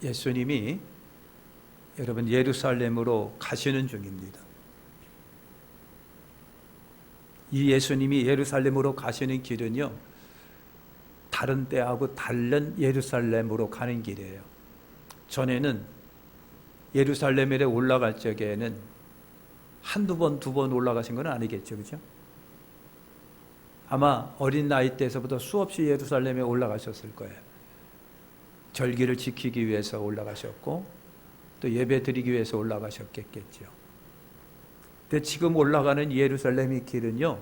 예수님이 여러분 예루살렘으로 가시는 중입니다. 이 예수님이 예루살렘으로 가시는 길은요, 다른 때하고 다른 예루살렘으로 가는 길이에요. 전에는 예루살렘에 올라갈 적에는 한두 번, 두 번 올라가신 건 아니겠죠, 그죠? 아마 어린 나이 때에서부터 수없이 예루살렘에 올라가셨을 거예요. 절기를 지키기 위해서 올라가셨고, 또 예배 드리기 위해서 올라가셨겠죠. 근데 지금 올라가는 예루살렘의 길은요,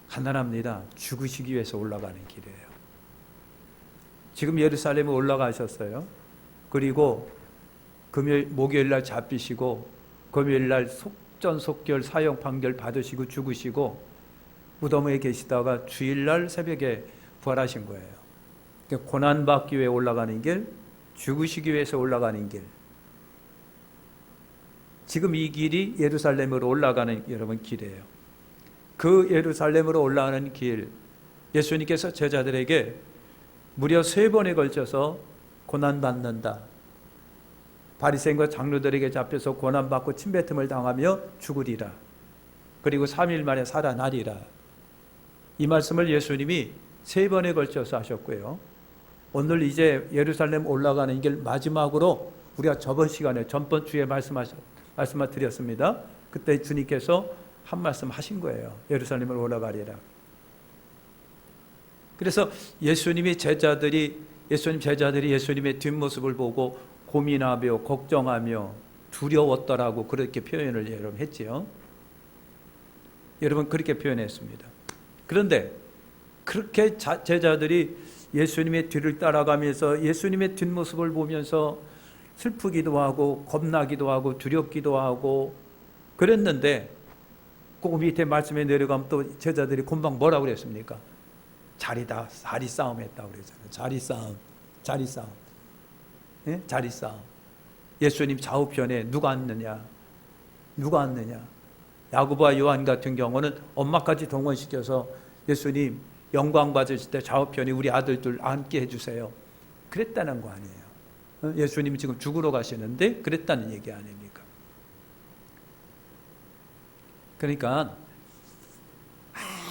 간단합니다. 죽으시기 위해서 올라가는 길이에요. 지금 예루살렘에 올라가셨어요. 그리고 목요일 날 잡히시고, 금요일 날 속전속결 사형 판결 받으시고 죽으시고, 무덤에 계시다가 주일날 새벽에 부활하신 거예요. 그러니까 고난받기 위해 올라가는 길, 죽으시기 위해서 올라가는 길. 지금 이 길이 예루살렘으로 올라가는 여러분 길이에요. 그 예루살렘으로 올라가는 길, 예수님께서 제자들에게 무려 3번에 걸쳐서 고난받는다. 바리새인과 장로들에게 잡혀서 고난받고 침뱉음을 당하며 죽으리라. 그리고 3일 만에 살아나리라. 이 말씀을 예수님이 3번에 걸쳐서 하셨고요. 오늘 이제 예루살렘 올라가는 길 마지막으로 우리가 저번 시간에 전번 주에 말씀을 드렸습니다. 그때 주님께서 한 말씀 하신 거예요. 예루살렘을 올라가리라. 그래서 예수님 제자들이 예수님의 뒷모습을 보고 고민하며 걱정하며 두려웠더라고 그렇게 표현을 여러분 했지요. 여러분 그렇게 표현했습니다. 그런데 그렇게 제자들이 예수님의 뒤를 따라가면서 예수님의 뒷모습을 보면서 슬프기도 하고 겁나기도 하고 두렵기도 하고 그랬는데 그 밑에 말씀에 내려가면 또 제자들이 금방 뭐라고 그랬습니까? 자리 싸움 했다고 그랬잖아요. 자리 싸움. 예? 자리 싸움. 예수님 좌우편에 누가 앉느냐? 야고보와 요한 같은 경우는 엄마까지 동원시켜서 예수님 영광 받으실 때 좌우편에 우리 아들들 앉게 해주세요. 그랬다는 거 아니에요. 예수님이 지금 죽으러 가시는데 그랬다는 얘기 아닙니까? 그러니까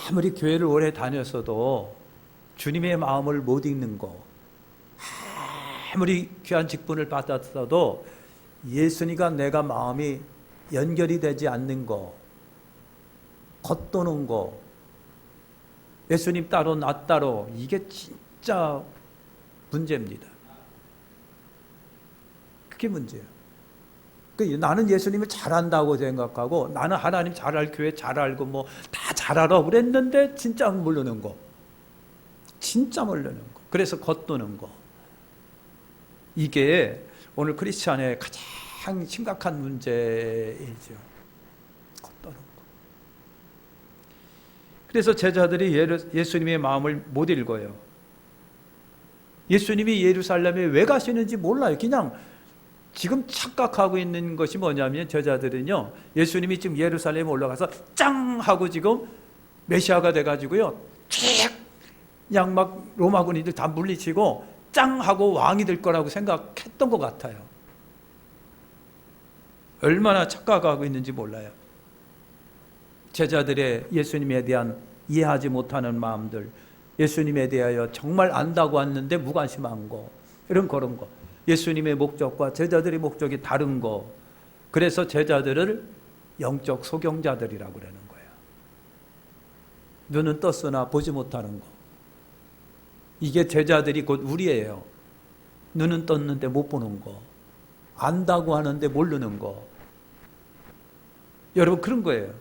아무리 교회를 오래 다녔어도 주님의 마음을 못 읽는 거, 아무리 귀한 직분을 받았어도 예수님과 내가 마음이 연결이 되지 않는 거, 겉도는 거, 예수님 따로 나 따로, 이게 진짜 문제입니다. 그게 문제예요. 나는 예수님을 잘한다고 생각하고 나는 하나님 잘할 교회 잘 알고 뭐 다 잘 알아 그랬는데 진짜 모르는 거, 그래서 겉도는 거, 이게 오늘 크리스찬의 가장 심각한 문제이죠. 겉도는 거. 그래서 제자들이 예수님의 마음을 못 읽어요. 예수님이 예루살렘에 왜 가시는지 몰라요. 그냥 지금 착각하고 있는 것이 뭐냐면 제자들은요, 예수님이 지금 예루살렘에 올라가서 짱 하고 지금 메시아가 돼가지고요, 그냥 막 로마 군인들 다 물리치고 짱 하고 왕이 될 거라고 생각했던 것 같아요. 얼마나 착각하고 있는지 몰라요. 제자들의 예수님에 대한 이해하지 못하는 마음들, 예수님에 대하여 정말 안다고 왔는데 무관심한 거, 그런 거. 예수님의 목적과 제자들의 목적이 다른 거. 그래서 제자들을 영적 소경자들이라고 그러는 거예요. 눈은 떴으나 보지 못하는 거. 이게 제자들이 곧 우리예요. 눈은 떴는데 못 보는 거. 안다고 하는데 모르는 거. 여러분 그런 거예요.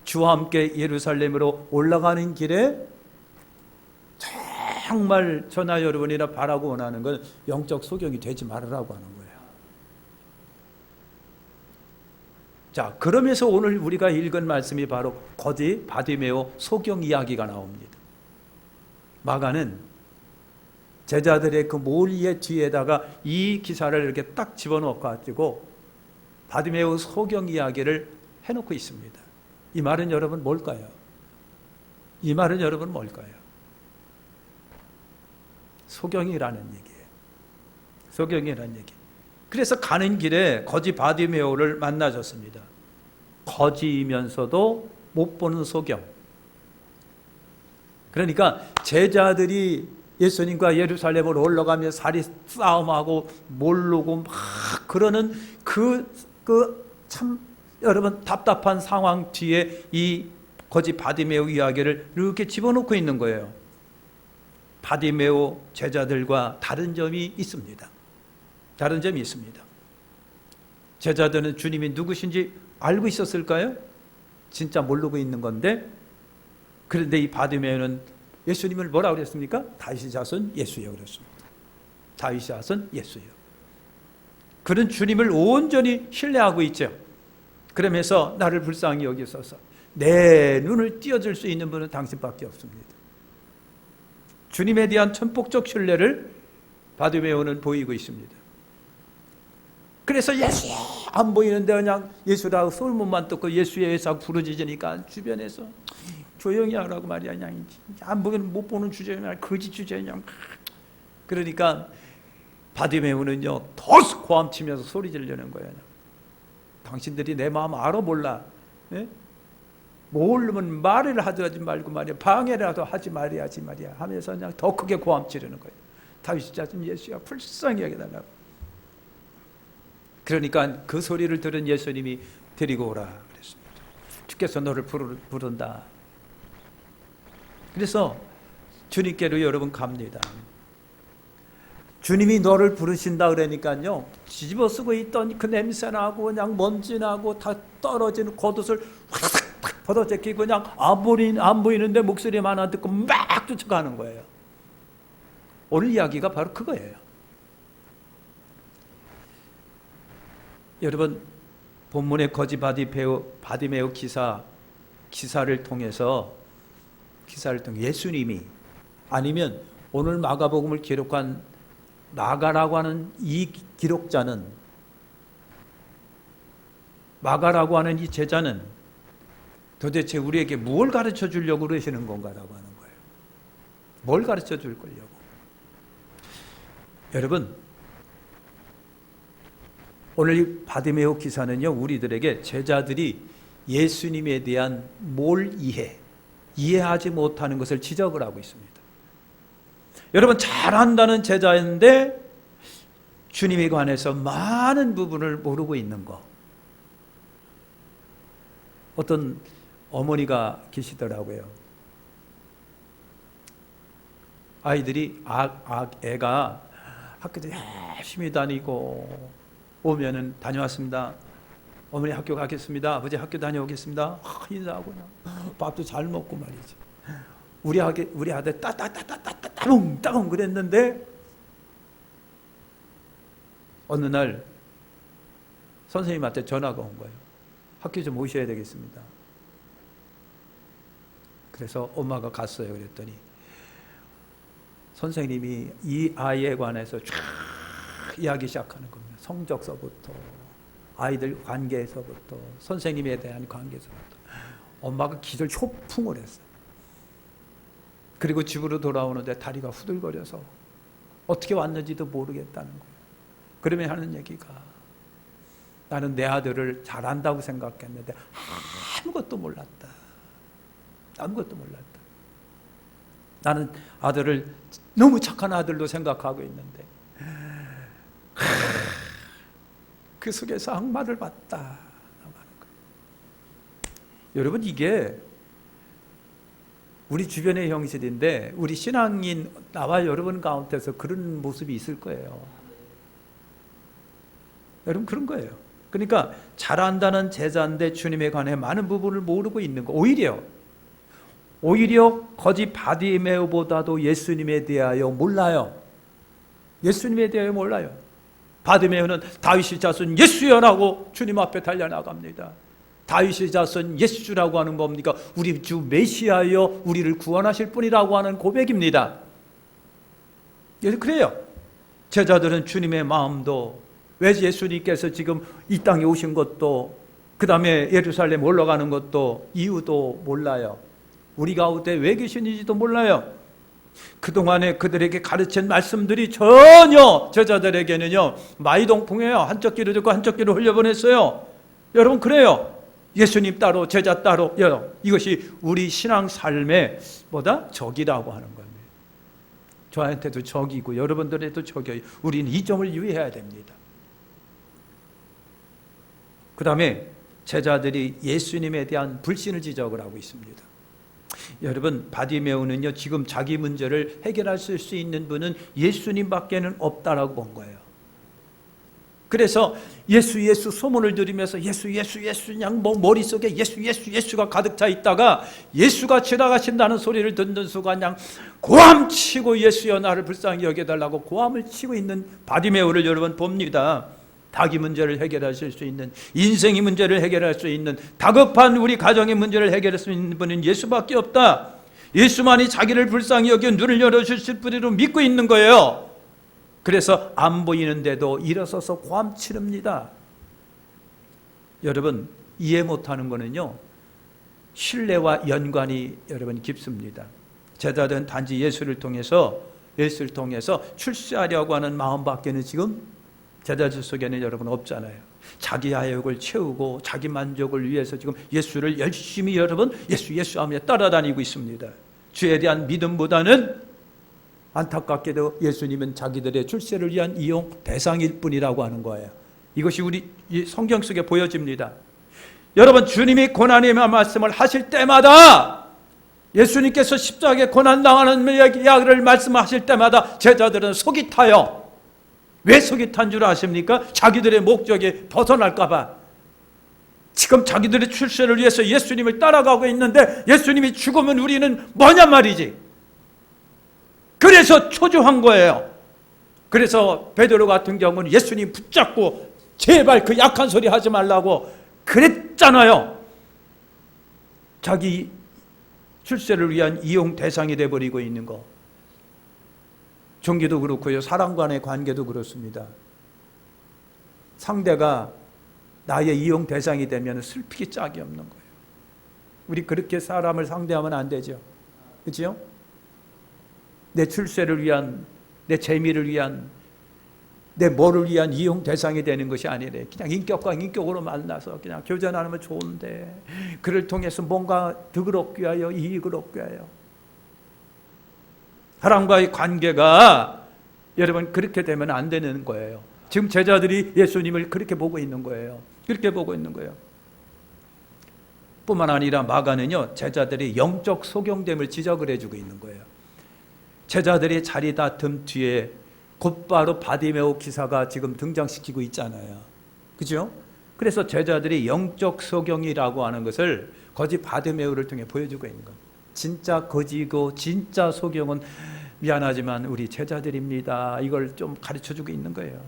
주와 함께 예루살렘으로 올라가는 길에 정말 저나 여러분이나 바라고 원하는 건 영적 소경이 되지 말으라고 하는 거예요. 자, 그러면서 오늘 우리가 읽은 말씀이 바로 거지 바디메오 소경 이야기가 나옵니다. 마가는 제자들의 그 몰이의 뒤에다가 이 기사를 이렇게 딱 집어넣어 가지고 바디메오 소경 이야기를 해놓고 있습니다. 이 말은 여러분 뭘까요? 소경이라는 얘기예요. 소경이라는 얘기. 그래서 가는 길에 거지 바디메오를 만나셨습니다. 거지이면서도 못 보는 소경. 그러니까 제자들이 예수님과 예루살렘으로 올라가며 사리 싸움하고 모르고 막 그러는 참 여러분 답답한 상황 뒤에 이 거지 바디메오 이야기를 이렇게 집어넣고 있는 거예요. 바디메오 제자들과 다른 점이 있습니다. 다른 점이 있습니다. 제자들은 주님이 누구신지 알고 있었을까요? 진짜 모르고 있는 건데, 그런데 이 바디메오는 예수님을 뭐라고 그랬습니까? 다윗의 자손 예수여 그랬습니다. 다윗의 자손 예수여. 그는 주님을 온전히 신뢰하고 있죠. 그러면서 나를 불쌍히 여기소서, 내 눈을 띄어줄 수 있는 분은 당신밖에 없습니다. 주님에 대한 천폭적 신뢰를 바디메오는 보이고 있습니다. 그래서 예수 안 보이는데 그냥 예수라고 소문만 듣고 예수의 회사 부르짖으니까 주변에서 조용히 하라고 말이야. 그냥 안 보이는 못 보는 주제냐, 거짓 주제냐. 그러니까 바디메오는요 더 고함치면서 소리 지르려는 거예요. 당신들이 내 마음 알아 몰라? 예? 모르면 말을 하지 말고 말이야, 방해라도 하지 말아야지 말이야 하면서 그냥 더 크게 고함 지르는 거예요. 다윗의 자손 예수야 불쌍히 여겨달라고. 그러니까 그 소리를 들은 예수님이 데리고 오라 그랬습니다. 주께서 너를 부른다. 그래서 주님께로 여러분 갑니다. 주님이 너를 부르신다 그러니까요, 뒤집어 쓰고 있던 그 냄새 나고 그냥 먼지 나고 다 떨어지는 겉옷을 확 벗어제끼고 그냥 안 보이는데 목소리만 안 듣고 막 쫓아가는 거예요. 오늘 이야기가 바로 그거예요. 여러분, 본문의 거지 바디메오 기사를 통해서 예수님이, 아니면 오늘 마가복음을 기록한 마가라고 하는 이 기록자는, 마가라고 하는 이 제자는 도대체 우리에게 뭘 가르쳐 주려고 그러시는 건가라고 하는 거예요. 뭘 가르쳐 줄 거려고. 여러분, 오늘 이 바디메오 기사는요, 우리들에게 제자들이 예수님에 대한 이해하지 못하는 것을 지적을 하고 있습니다. 여러분, 잘한다는 제자인데 주님에 관해서 많은 부분을 모르고 있는 거. 어떤 어머니가 계시더라고요. 애가 학교도 열심히 다니고 오면은 다녀왔습니다. 어머니 학교 가겠습니다. 아버지 학교 다녀오겠습니다. 인사하고 밥도 잘 먹고 말이지. 우리 아들 따따따따따따따따 그랬는데 어느 날 선생님한테 전화가 온 거예요. 학교 좀 오셔야 되겠습니다. 그래서 엄마가 갔어요. 그랬더니 선생님이 이 아이에 관해서 쫙 이야기 시작하는 겁니다. 성적서부터 아이들 관계에서부터 선생님에 대한 관계에서부터. 엄마가 기절 효풍을 했어요. 그리고 집으로 돌아오는데 다리가 후들거려서 어떻게 왔는지도 모르겠다는 거예요. 그러면 하는 얘기가, 나는 내 아들을 잘한다고 생각했는데 아무것도 몰랐다. 아무것도 몰랐다. 나는 아들을 너무 착한 아들로 생각하고 있는데 그 속에서 악마를 봤다. 여러분, 이게 우리 주변의 형실인데 우리 신앙인 나와 여러분 가운데서 그런 모습이 있을 거예요. 여러분, 그런 거예요. 그러니까 잘한다는 제자인데 주님에 관해 많은 부분을 모르고 있는 거. 오히려 거지 바디메오보다도 예수님에 대하여 몰라요. 예수님에 대하여 몰라요. 바디메오는 다윗의 자손 예수여라고 주님 앞에 달려나갑니다. 다윗의 자손 예수라고 하는 뭡니까? 우리 주 메시아여 우리를 구원하실 분이라고 하는 고백입니다. 그래요. 제자들은 주님의 마음도, 왜 예수님께서 지금 이 땅에 오신 것도, 그 다음에 예루살렘 올라가는 것도, 이유도 몰라요. 우리 가운데 왜 계시는지도 몰라요. 그동안에 그들에게 가르친 말씀들이 전혀 제자들에게는요 마이동풍이에요. 한쪽 귀로 듣고 한쪽 귀로 흘려보냈어요. 여러분 그래요. 예수님 따로 제자 따로 이것이 우리 신앙 삶의 뭐다? 적이라고 하는 겁니다. 저한테도 적이고 여러분들에도 적이에요. 우리는 이 점을 유의해야 됩니다. 그 다음에 제자들이 예수님에 대한 불신을 지적을 하고 있습니다. 여러분 바디메오는요 지금 자기 문제를 해결할 수 있는 분은 예수님밖에는 없다라고 본 거예요. 그래서 예수 소문을 들으면서 예수 그냥 머릿속에 예수가 가득 차 있다가 예수가 지나가신다는 소리를 듣는 순간 그냥 고함치고 예수여 나를 불쌍히 여겨달라고 고함을 치고 있는 바디메오를 여러분 봅니다. 자기 문제를 해결하실 수 있는, 인생의 문제를 해결할 수 있는, 다급한 우리 가정의 문제를 해결할 수 있는 분은 예수밖에 없다. 예수만이 자기를 불쌍히 여겨 눈을 열어주실 분으로 믿고 있는 거예요. 그래서 안 보이는데도 일어서서 고함 치릅니다. 여러분 이해 못하는 거는요 신뢰와 연관이 여러분 깊습니다. 제자들은 단지 예수를 통해서 출세하려고 하는 마음밖에는 지금 제자들 속에는 여러분 없잖아요. 자기 아욕을 채우고 자기 만족을 위해서 지금 예수를 열심히 여러분 예수 하며 따라다니고 있습니다. 주에 대한 믿음보다는 안타깝게도 예수님은 자기들의 출세를 위한 이용 대상일 뿐이라고 하는 거예요. 이것이 우리 성경 속에 보여집니다. 여러분 주님이 고난의 말씀을 하실 때마다 예수님께서 십자가에 고난당하는 이야기를 말씀하실 때마다 제자들은 속이 타요. 왜 속이 탄 줄 아십니까? 자기들의 목적에 벗어날까 봐. 지금 자기들의 출세를 위해서 예수님을 따라가고 있는데 예수님이 죽으면 우리는 뭐냐 말이지. 그래서 초조한 거예요. 그래서 베드로 같은 경우는 예수님 붙잡고 제발 그 약한 소리 하지 말라고 그랬잖아요. 자기 출세를 위한 이용 대상이 돼버리고 있는 거. 종교도 그렇고요. 사람 간의 관계도 그렇습니다. 상대가 나의 이용 대상이 되면 슬피기 짝이 없는 거예요. 우리 그렇게 사람을 상대하면 안 되죠. 그렇죠? 내 출세를 위한, 내 재미를 위한, 내 뭐를 위한 이용 대상이 되는 것이 아니래. 그냥 인격과 인격으로 만나서 그냥 교제하면 좋은데 그를 통해서 뭔가 득을 얻기 위하여 이익을 얻기 위하여 사람과의 관계가 여러분 그렇게 되면 안 되는 거예요. 지금 제자들이 예수님을 그렇게 보고 있는 거예요. 그렇게 보고 있는 거예요. 뿐만 아니라 마가는요 제자들이 영적 소경됨을 지적을 해주고 있는 거예요. 제자들의 자리 다툼 뒤에 곧바로 바디메오 기사가 지금 등장시키고 있잖아요. 그죠? 그래서 제자들이 영적 소경이라고 하는 것을 거짓 바디메오를 통해 보여주고 있는 겁니다. 진짜 거지고 진짜 소경은 미안하지만 우리 제자들입니다. 이걸 좀 가르쳐주고 있는 거예요.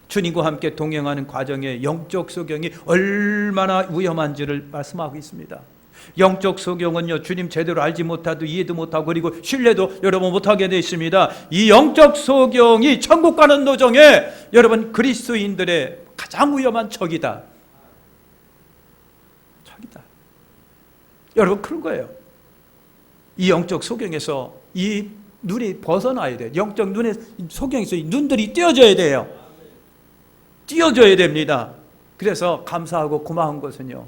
주님과 함께 동행하는 과정에 영적 소경이 얼마나 위험한지를 말씀하고 있습니다. 영적 소경은요 주님 제대로 알지 못하고 이해도 못하고 그리고 신뢰도 여러분 못하게 되어 있습니다. 이 영적 소경이 천국 가는 도정에 여러분 그리스도인들의 가장 위험한 적이다. 여러분 그런 거예요. 이 영적 소경에서 이 눈이 벗어나야 돼요. 영적 눈의 소경에서 이 눈들이 띄어져야 돼요. 띄어져야 됩니다. 그래서 감사하고 고마운 것은요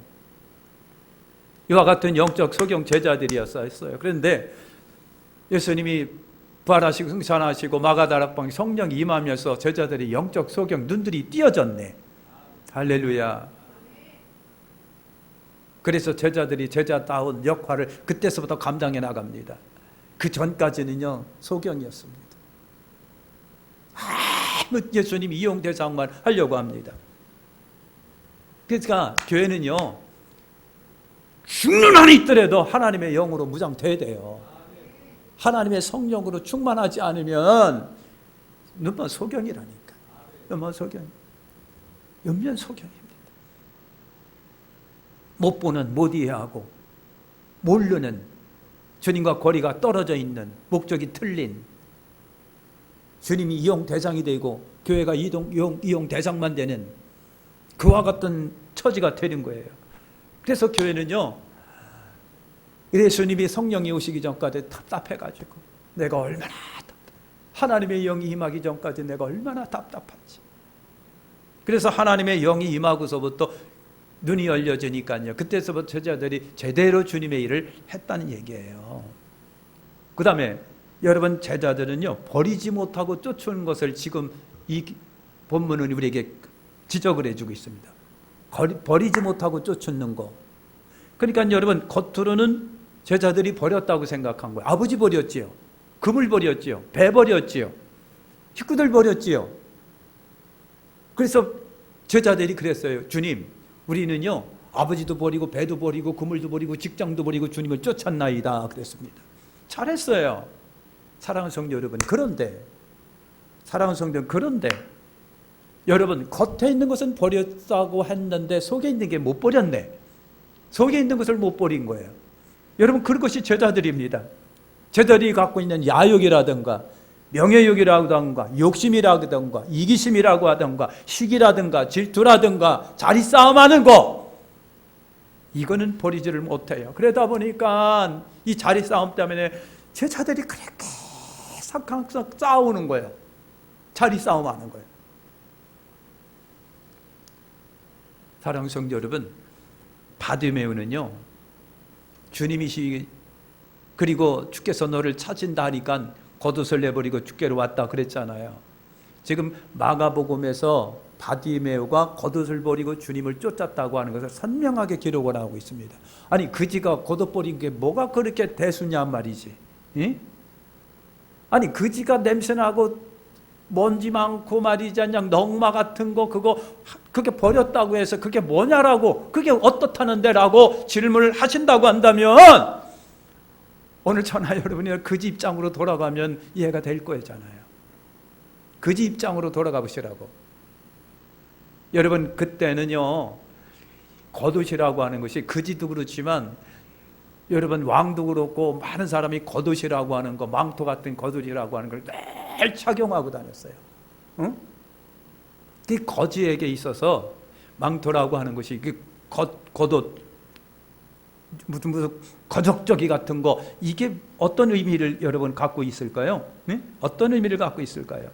이와 같은 영적 소경 제자들이었어요. 그런데 예수님이 부활하시고 승천하시고 마가다락방 성령이 임하면서 제자들이 영적 소경 눈들이 띄어졌네. 할렐루야. 그래서 제자들이 제자다운 역할을 그때서부터 감당해 나갑니다. 그 전까지는요 소경이었습니다. 예수님 이용 대상만 하려고 합니다. 그러니까 교회는요 죽는 한이 있더라도 하나님의 영으로 무장돼야 돼요. 하나님의 성령으로 충만하지 않으면 너무 소경이라니까. 너무 소경. 연면 소경입니다. 못 보는, 못 이해하고 모르는, 주님과 거리가 떨어져 있는, 목적이 틀린, 주님이 이용 대상이 되고 교회가 이용 대상만 되는 그와 같은 처지가 되는 거예요. 그래서 교회는요 예수님이 성령이 오시기 전까지 답답해가지고 내가 얼마나 하나님의 영이 임하기 전까지 내가 얼마나 답답한지. 그래서 하나님의 영이 임하고서부터 눈이 열려지니까요, 그때서부터 제자들이 제대로 주님의 일을 했다는 얘기예요. 그 다음에 여러분, 제자들은요 버리지 못하고 쫓아오는 것을 지금 이 본문은 우리에게 지적을 해주고 있습니다. 버리지 못하고 쫓는 거. 그러니까 여러분, 겉으로는 제자들이 버렸다고 생각한 거예요. 아버지 버렸지요, 금을 버렸지요, 배 버렸지요, 식구들 버렸지요. 그래서 제자들이 그랬어요. 주님, 우리는요 아버지도 버리고 배도 버리고 그물도 버리고 직장도 버리고 주님을 쫓았나이다 그랬습니다. 잘했어요. 사랑하는 성도 여러분, 그런데 사랑하는 성도, 그런데 여러분, 겉에 있는 것은 버렸다고 했는데 속에 있는 게 못 버렸네. 속에 있는 것을 못 버린 거예요. 여러분, 그것이 제자들입니다. 제자들이 갖고 있는 야욕이라든가 명예욕이라든가 욕심이라든가 이기심이라고 하든가 시기라든가 질투라든가 자리싸움하는 거, 이거는 버리지를 못해요. 그러다 보니까 이 자리싸움 때문에 제자들이 그렇게 항상 싸우는 거예요. 자리싸움하는 거예요. 사랑하는 성도 여러분, 바디메오는요 주님이시, 그리고 주께서 너를 찾은다 하니까 겉옷을 내버리고 주께로 왔다 그랬잖아요. 지금 마가복음에서 바디메오가 겉옷을 버리고 주님을 쫓았다고 하는 것을 선명하게 기록을 하고 있습니다. 아니, 그지가 겉옷 버린 게 뭐가 그렇게 대수냐 말이지. 예? 아니, 그지가 냄새나고 먼지 많고 말이지 않냐, 넝마 같은 거 그게 버렸다고 해서 그게 뭐냐라고, 그게 어떻다는데 라고 질문을 하신다고 한다면, 오늘 저나 여러분이 그지 입장으로 돌아가면 이해가 될 거잖아요. 그지 입장으로 돌아가 보시라고. 여러분, 그때는요 겉옷이라고 하는 것이, 그지도 그렇지만 여러분 왕도 그렇고 많은 사람이 겉옷이라고 하는 거, 망토 같은 겉옷이라고 하는 걸 매일 착용하고 다녔어요. 응? 그 거지에게 있어서 망토라고 하는 것이 겉옷, 무슨 거적저기 같은 거, 이게 어떤 의미를 여러분 갖고 있을까요? 네? 어떤 의미를 갖고 있을까요?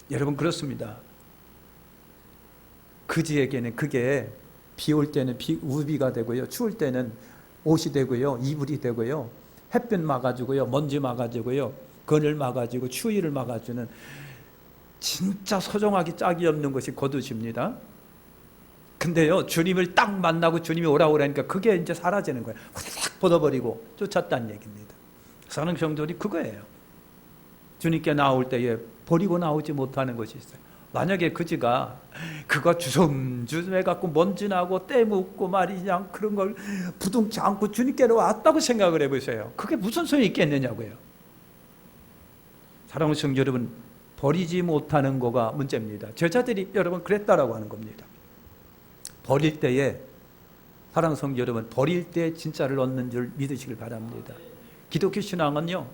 여러분, 그렇습니다. 그지에게는 그게 비 올 때는 우비가 되고요, 추울 때는 옷이 되고요, 이불이 되고요, 햇빛 막아주고요, 먼지 막아주고요, 그늘 막아주고 추위를 막아주는 진짜 소중하기 짝이 없는 것이 겉옷입니다. 근데요, 주님을 딱 만나고 주님이 오라고 그러니까 그게 이제 사라지는 거예요. 확 벗어버리고 쫓았다는 얘기입니다. 사는 성도들이 그거예요. 주님께 나올 때에 버리고 나오지 못하는 것이 있어요. 만약에 그지가 그거 주섬주섬 해갖고 먼지 나고 때 묻고 말이냐, 그런 걸 부둥치 않고 주님께로 왔다고 생각을 해보세요. 그게 무슨 소용이 있겠느냐고요. 사랑하는 성도 여러분, 버리지 못하는 거가 문제입니다. 제자들이 여러분 그랬다라고 하는 겁니다. 버릴 때에, 사랑하는 성도 여러분, 버릴 때 진짜를 얻는 줄 믿으시길 바랍니다. 기독교 신앙은요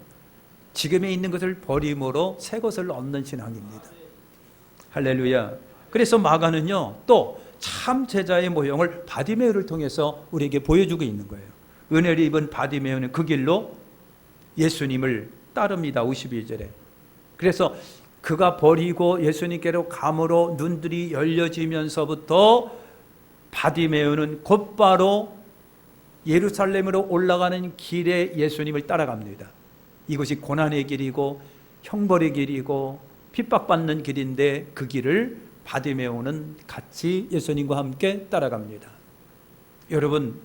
지금에 있는 것을 버림으로 새 것을 얻는 신앙입니다. 할렐루야. 그래서 마가는요 또 참 제자의 모형을 바디메오를 통해서 우리에게 보여주고 있는 거예요. 은혜를 입은 바디메오는 그 길로 예수님을 따릅니다. 52절에. 그래서 그가 버리고 예수님께로 감으로 눈들이 열려지면서부터 바디메오는 곧바로 예루살렘으로 올라가는 길에 예수님을 따라갑니다. 이것이 고난의 길이고 형벌의 길이고 핍박받는 길인데, 그 길을 바디메오는 같이 예수님과 함께 따라갑니다. 여러분,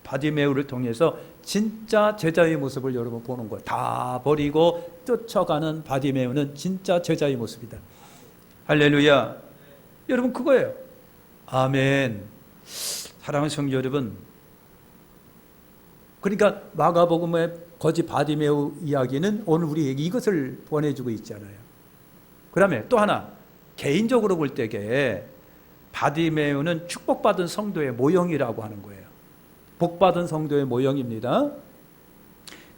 바디메오를 통해서 진짜 제자의 모습을 여러분 보는 거예요. 다 버리고 쫓아가는 바디메오는 진짜 제자의 모습이다. 할렐루야. 여러분, 그거예요. 아멘. 사랑하는 성도 여러분, 그러니까 마가복음의 거지 바디메오 이야기는 오늘 우리에게 이것을 보내주고 있잖아요. 그다음에 또 하나, 개인적으로 볼 때에 바디메오는 축복받은 성도의 모형이라고 하는 거예요. 복받은 성도의 모형입니다.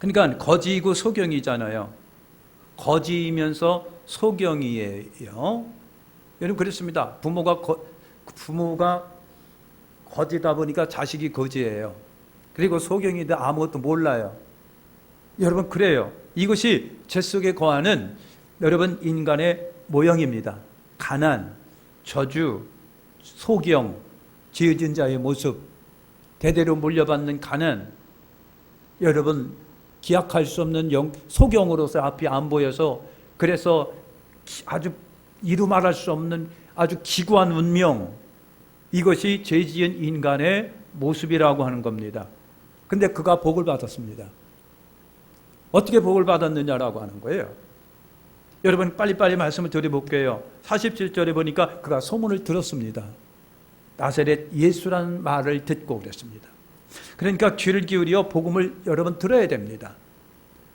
그러니까 거지이고 소경이잖아요. 거지이면서 소경이에요. 여러분, 그렇습니다. 부모가 거지다 보니까 자식이 거지예요. 그리고 소경인데 아무것도 몰라요. 여러분, 그래요. 이것이 죄 속에 거하는 여러분 인간의 모형입니다. 가난, 저주, 소경, 지어진 자의 모습, 대대로 물려받는 가난, 여러분 기약할 수 없는 소경으로서 앞이 안 보여서 그래서 아주 이루 말할 수 없는 아주 기구한 운명, 이것이 죄 지은 인간의 모습이라고 하는 겁니다. 근데 그가 복을 받았습니다. 어떻게 복을 받았느냐라고 하는 거예요. 여러분 빨리빨리 말씀을 드려볼게요. 47절에 보니까 그가 소문을 들었습니다. 나사렛 예수라는 말을 듣고 그랬습니다. 그러니까 귀를 기울여 복음을 여러분 들어야 됩니다.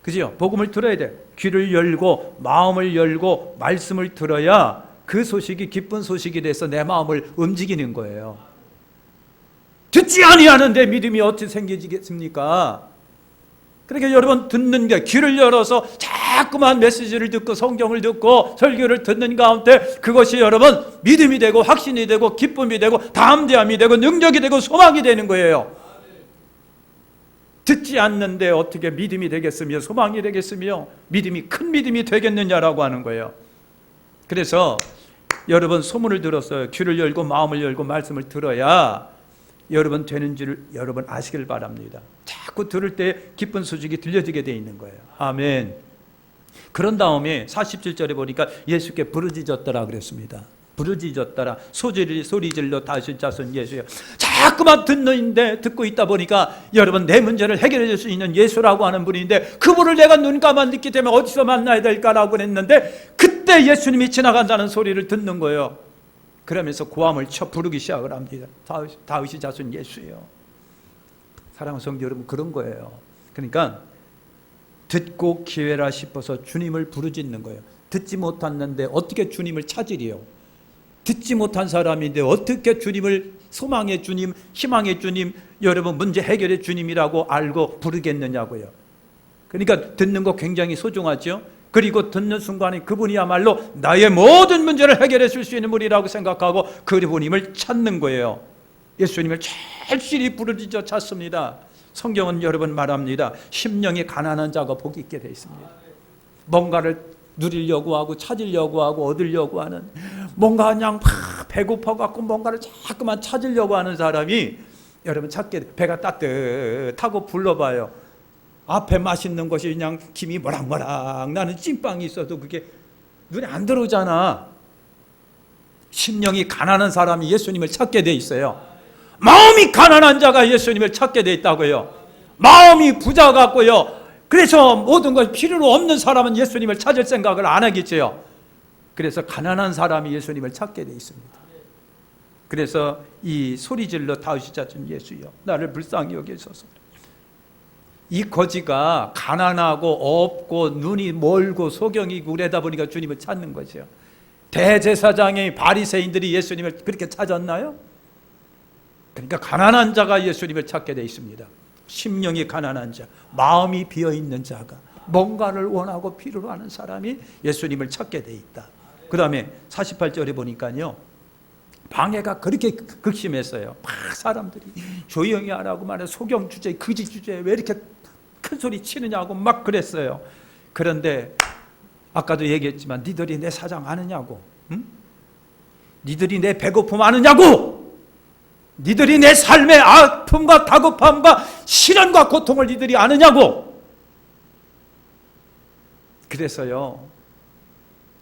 그죠? 복음을 들어야 돼. 귀를 열고 마음을 열고 말씀을 들어야 그 소식이 기쁜 소식이 돼서 내 마음을 움직이는 거예요. 듣지 아니하는데 믿음이 어찌 생기겠습니까? 그러니까 여러분 듣는 게, 귀를 열어서 자꾸만 메시지를 듣고 성경을 듣고 설교를 듣는 가운데 그것이 여러분 믿음이 되고 확신이 되고 기쁨이 되고 담대함이 되고 능력이 되고 소망이 되는 거예요. 듣지 않는데 어떻게 믿음이 되겠으며 소망이 되겠으며 믿음이 큰 믿음이 되겠느냐라고 하는 거예요. 그래서 여러분 소문을 들었어요. 귀를 열고 마음을 열고 말씀을 들어야 여러분 되는 줄 여러분 아시길 바랍니다. 자꾸 들을 때 기쁜 소식이 들려지게 돼 있는 거예요. 아멘. 그런 다음에 47절에 보니까 예수께 부르짖었더라 그랬습니다. 부르짖었더라. 소리질러 다윗의 자손 예수요. 자꾸만 듣고 있다 보니까 여러분 내 문제를 해결해 줄 수 있는 예수라고 하는 분인데 그분을 내가 눈 감았기 때문에 어디서 만나야 될까라고 했는데 그때 예수님이 지나간다는 소리를 듣는 거예요. 그러면서 고함을 쳐 부르기 시작을 합니다. 다윗의 자손 예수요. 사랑하는 성도 여러분, 그런 거예요. 그러니까 듣고 기회라 싶어서 주님을 부르짖는 거예요. 듣지 못했는데 어떻게 주님을 찾으리요? 듣지 못한 사람인데 어떻게 주님을, 소망의 주님, 희망의 주님, 여러분 문제 해결의 주님이라고 알고 부르겠느냐고요. 그러니까 듣는 거 굉장히 소중하죠. 그리고 듣는 순간에 그분이야말로 나의 모든 문제를 해결해 줄 수 있는 분이라고 생각하고 그분임을 찾는 거예요. 예수님을 절실히 부르짖어 찾습니다. 성경은 여러분 말합니다. 심령이 가난한 자가 복이 있게 되어 있습니다. 뭔가를 누리려고 하고 찾으려고 하고 얻으려고 하는, 뭔가 그냥 배고파 갖고 뭔가를 자꾸만 찾으려고 하는 사람이 여러분 찾게, 배가 따뜻하고 불러봐요. 앞에 맛있는 것이 그냥 김이 모락모락 나는 찐빵이 있어도 그게 눈에 안 들어오잖아. 심령이 가난한 사람이 예수님을 찾게 돼 있어요. 마음이 가난한 자가 예수님을 찾게 돼 있다고요. 마음이 부자 같고요. 그래서 모든 것이 필요로 없는 사람은 예수님을 찾을 생각을 안 하겠죠. 그래서 가난한 사람이 예수님을 찾게 돼 있습니다. 그래서 이 소리질러 다윗의 자손 예수여 나를 불쌍히 여기소서. 이 거지가 가난하고 없고 눈이 멀고 소경이고 그러다 보니까 주님을 찾는 거죠. 대제사장의 바리새인들이 예수님을 그렇게 찾았나요? 그러니까 가난한 자가 예수님을 찾게 되어 있습니다. 심령이 가난한 자, 마음이 비어있는 자가, 뭔가를 원하고 필요로 하는 사람이 예수님을 찾게 되어 있다. 그 다음에 48절에 보니까요, 방해가 그렇게 극심했어요. 막 사람들이 조용히 하라고 말해, 소경 주제, 거짓 주제 왜 이렇게 큰 소리 치느냐고 막 그랬어요. 그런데 아까도 얘기했지만 니들이 내 사정 아느냐고, 응? 니들이 내 배고픔 아느냐고, 니들이 내 삶의 아픔과 다급함과 시련과 고통을 니들이 아느냐고. 그래서요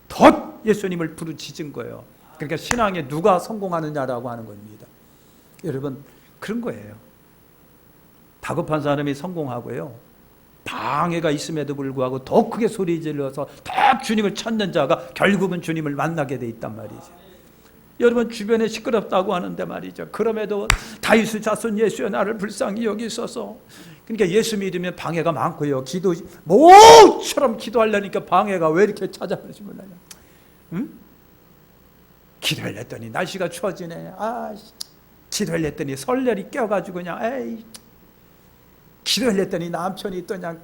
더 예수님을 부르짖은 거예요. 그러니까 신앙에 누가 성공하느냐라고 하는 겁니다. 여러분 그런 거예요. 다급한 사람이 성공하고요, 방해가 있음에도 불구하고 더 크게 소리 질러서 더 주님을 찾는 자가 결국은 주님을 만나게 돼 있단 말이죠. 여러분 주변에 시끄럽다고 하는데 말이죠, 그럼에도 다윗의 자손 예수여 나를 불쌍히 여기소서. 그러니까 예수 믿으면 방해가 많고요, 기도 모처럼 기도하려니까 방해가 왜 이렇게 찾아오는지 몰라요. 응? 기도를 했더니 날씨가 추워지네. 기도를 했더니 설날이 껴가지고 그냥 에이. 기도를 했더니 남편이 또 그냥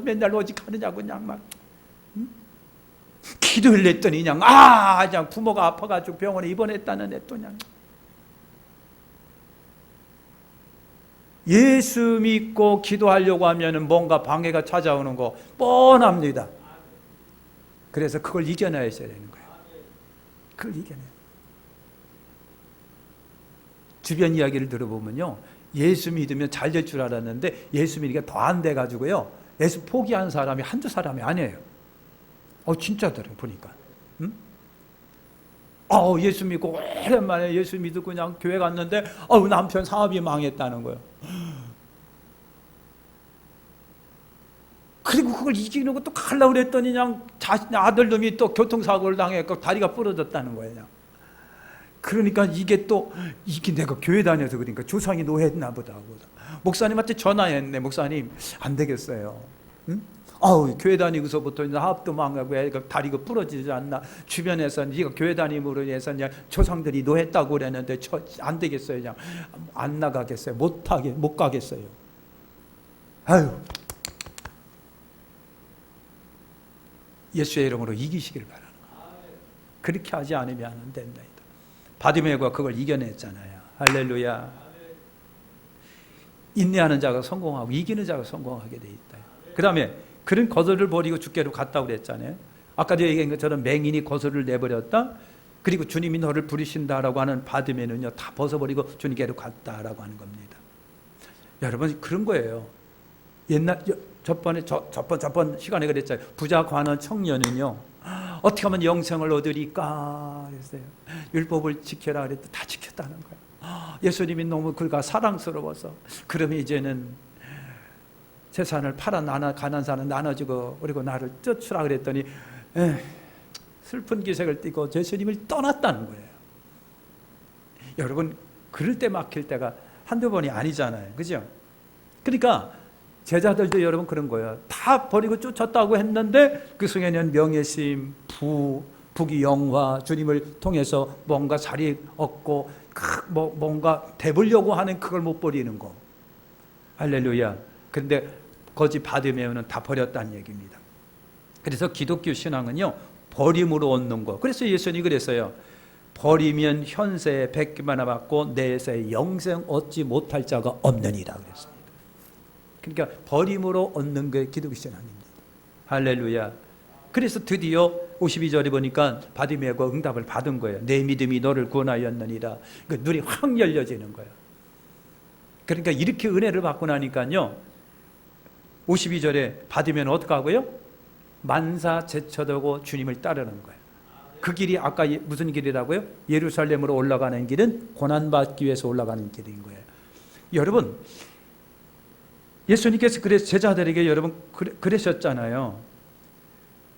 맨날 어디 가느냐고 그냥 막. 응? 기도를 했더니 그냥 부모가 아파가지고 병원에 입원했다는 애 또 그냥. 예수 믿고 기도하려고 하면 뭔가 방해가 찾아오는 거 뻔합니다. 그래서 그걸 이겨내야 되는 거예요. 그걸 이겨내야. 주변 이야기를 들어보면요, 예수 믿으면 잘 될 줄 알았는데 예수 믿으니까 더 안 돼가지고요, 예수 포기한 사람이 한두 사람이 아니에요. 진짜더라고요, 보니까. 응? 예수 믿고 오랜만에 예수 믿고 그냥 교회 갔는데 남편 사업이 망했다는 거예요. 그리고 그걸 이기는 것도 가려고 그랬더니 그냥 아들놈이 또 교통사고를 당해서 다리가 부러졌다는 거예요. 그냥. 그러니까 이게 내가 교회 다녀서 그러니까 조상이 노했나 보다 하고 목사님한테 전화했네. 목사님 안 되겠어요. 응? 교회 다니고서부터 이제 사업도 망하고 애가 다리가 부러지지 않나. 주변에서 네가 교회 다님으로 해서 그냥 조상들이 노했다고 그랬는데 안 되겠어요. 그냥 안 나가겠어요. 못 가겠어요. 예수의 이름으로 이기시길 바라는 거예요. 그렇게 하지 않으면 안 된다. 바디메오가 그걸 이겨냈잖아요. 할렐루야. 인내하는 자가 성공하고 이기는 자가 성공하게 돼 있다. 그 다음에 그런 거절을 버리고 주께로 갔다고 그랬잖아요. 아까도 얘기한 것처럼 맹인이 거절을 내버렸다. 그리고 주님이 너를 부르신다라고 하는 바디메오는요, 다 벗어버리고 주님께로 갔다라고 하는 겁니다. 여러분, 그런 거예요. 옛날 저번 시간에 그랬잖아요. 부자 관원 청년은요, 어떻게 하면 영생을 얻으리까 그랬어요. 율법을 지켜라 그랬더니 다 지켰다는 거예요. 예수님이 너무 그가 사랑스러워서 그러면 이제는 재산을 팔아 가난 사람은 나눠주고 그리고 나를 쫓으라 그랬더니 슬픈 기색을 띠고 예수님을 떠났다는 거예요. 여러분, 그럴 때 막힐 때가 한두 번이 아니잖아요. 그죠? 그러니까 제자들도 여러분 그런 거예요. 다 버리고 쫓았다고 했는데 그 속에는 명예심, 부귀 영화, 주님을 통해서 뭔가 자리 얻고 뭔가 되보려고 하는 그걸 못 버리는 거. 할렐루야. 그런데 거지 바디메오는 다 버렸다는 얘기입니다. 그래서 기독교 신앙은요, 버림으로 얻는 거. 그래서 예수님이 그랬어요. 버리면 현세에 백기만 받고 내세에 영생 얻지 못할 자가 없느니라 그랬습니다. 그러니까 버림으로 얻는 게 기독교 신앙입니다. 할렐루야. 그래서 드디어 52절에 보니까 바디메오가 응답을 받은 거예요. 내 믿음이 너를 구원하였느니라. 그러니까 눈이 확 열려지는 거예요. 그러니까 이렇게 은혜를 받고 나니까요, 52절에 바디메오는 어떻게 하고요? 만사 제쳐두고 주님을 따르는 거예요. 그 길이 아까 무슨 길이라고요? 예루살렘으로 올라가는 길은 고난받기 위해서 올라가는 길인 거예요. 여러분, 예수님께서 그래서 제자들에게 여러분 그러셨잖아요.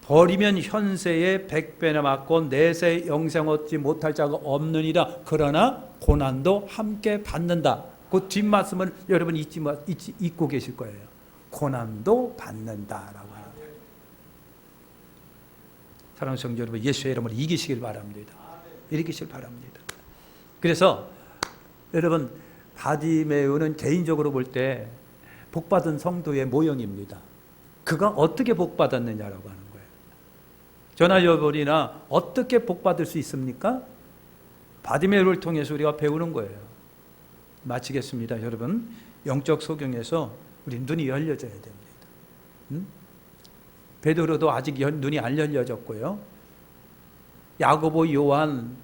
버리면 현세에 100배나 받고 내세에 영생 얻지 못할 자가 없느니라. 그러나 고난도 함께 받는다. 그 뒷말씀을 여러분 잊고 계실 거예요. 고난도 받는다라고 하는 거예요. 사랑하는 성도 여러분, 예수의 이름으로 이기시길 바랍니다. 이기시길 바랍니다. 그래서 여러분, 바디메오는 개인적으로 볼 때 복받은 성도의 모형입니다. 그가 어떻게 복받았느냐라고 하는 거예요. 저나 여러분이나 어떻게 복받을 수 있습니까? 바디메오를 통해서 우리가 배우는 거예요. 마치겠습니다. 여러분, 영적 소경에서 우리 눈이 열려져야 됩니다. 베드로도 아직 눈이 안 열려졌고요. 야고보, 요한,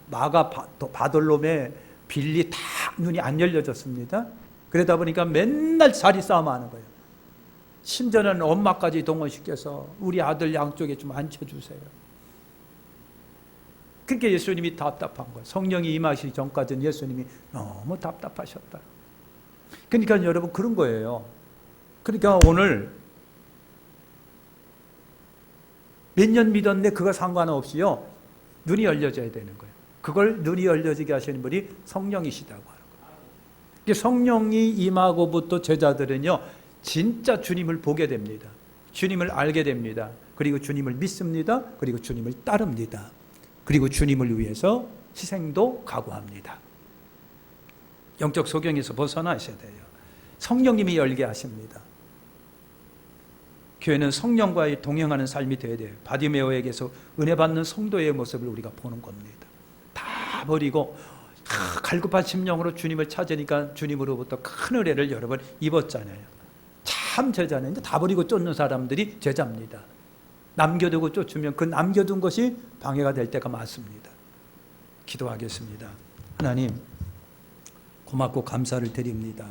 마가, 바돌롬의 빌리 다 눈이 안 열려졌습니다. 그러다 보니까 맨날 자리 싸움하는 거예요. 심지어는 엄마까지 동원시켜서 우리 아들 양쪽에 좀 앉혀주세요. 그러니까 예수님이 답답한 거예요. 성령이 임하시기 전까지는 예수님이 너무 답답하셨다. 그러니까 여러분 그런 거예요. 그러니까 오늘 몇 년 믿었는데 그거 상관없이요, 눈이 열려져야 되는 거예요. 그걸 눈이 열려지게 하시는 분이 성령이시다고 하는 거예요. 성령이 임하고부터 제자들은요, 진짜 주님을 보게 됩니다. 주님을 알게 됩니다. 그리고 주님을 믿습니다. 그리고 주님을 따릅니다. 그리고 주님을 위해서 희생도 각오합니다. 영적 소경에서 벗어나셔야 돼요. 성령님이 열게 하십니다. 교회는 성령과 동행하는 삶이 되어야 돼요. 바디메오에게서 은혜 받는 성도의 모습을 우리가 보는 겁니다. 다 버리고 갈급한 심령으로 주님을 찾으니까 주님으로부터 큰 은혜를 여러 번 입었잖아요. 참 제자는 다 버리고 쫓는 사람들이 제자입니다. 남겨두고 쫓으면 그 남겨둔 것이 방해가 될 때가 많습니다. 기도하겠습니다. 하나님, 고맙고 감사를 드립니다.